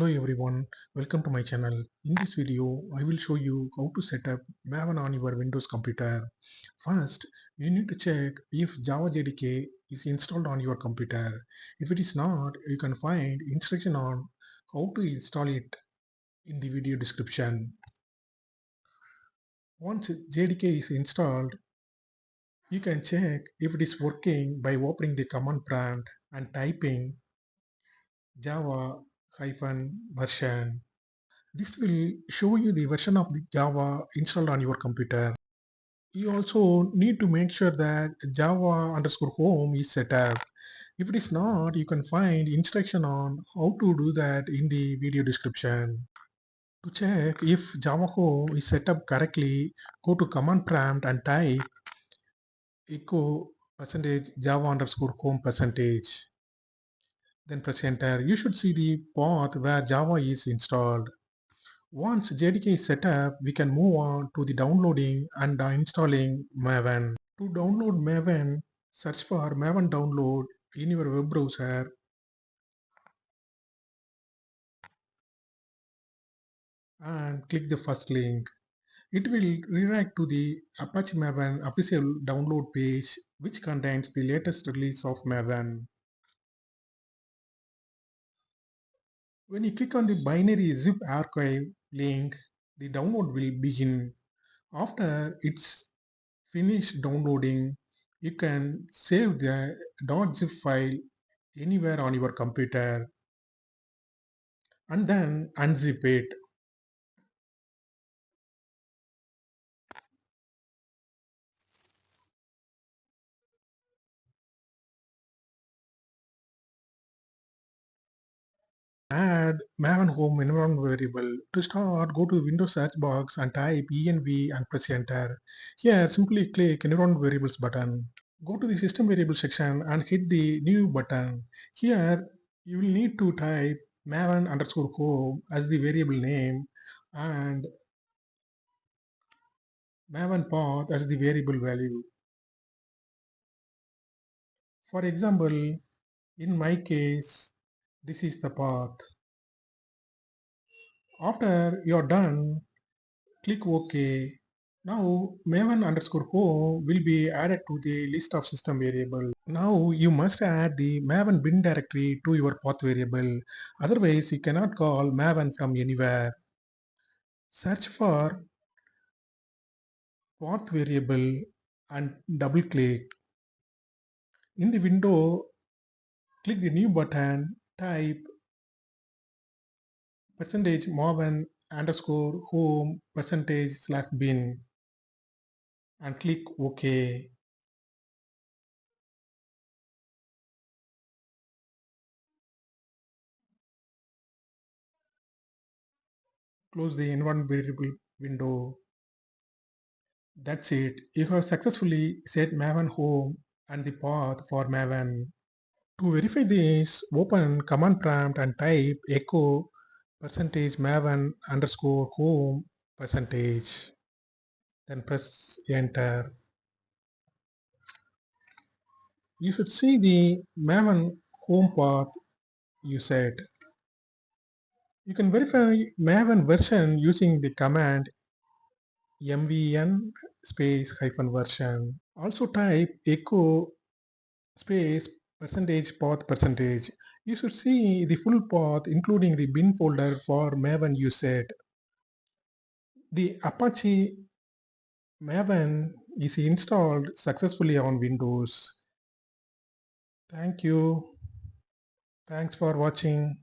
Hello everyone, welcome to my channel. In this video, I will show you how to set up Maven on your Windows computer. First, you need to check if Java JDK is installed on your computer. If it is not, you can find instruction on how to install it in the video description. Once JDK is installed, you can check if it is working by opening the command prompt and typing java-version. This will show you the version of the Java installed on your computer. You also need to make sure that Java underscore home is set up. If it is not, you can find instruction on how to do that in the video description. To check if Java home is set up correctly, go to command prompt and type echo percentage Java underscore home percentage. Then press enter. You should see the path where Java is installed. Once JDK is set up, we can move on to the downloading and installing Maven. To download Maven, search for Maven download in your web browser and click the first link. It will redirect to the Apache Maven official download page, which contains the latest release of Maven. When you click on the binary zip archive link, the download will begin. After it's finished downloading, you can save the .zip file anywhere on your computer and then unzip it. Add Maven home environment variable. To start, go to Windows search box and type env and press enter. Here, simply click environment variables button. Go to the system variable section and hit the new button. Here, you will need to type Maven underscore home as the variable name and Maven path as the variable value. For example, in my case, this is the path. After you're done, click OK. Now Maven underscore home will be added to the list of system variable. Now you must add the Maven bin directory to your path variable. Otherwise you cannot call Maven from anywhere. Search for path variable and double click. In the window, click the new button, type percentage Maven underscore home percentage slash bin and click OK. Close the environment variable window. That's it. You have successfully set Maven home and the path for Maven. To verify this, open command prompt and type echo percentage Maven underscore home percentage. Then press enter. You should see the Maven home path you set. You can verify Maven version using the command mvn space hyphen version. Also type echo space percentage path percentage. You should see the full path including the bin folder for Maven you set. The Apache Maven is installed successfully on Windows. Thank you. Thanks for watching.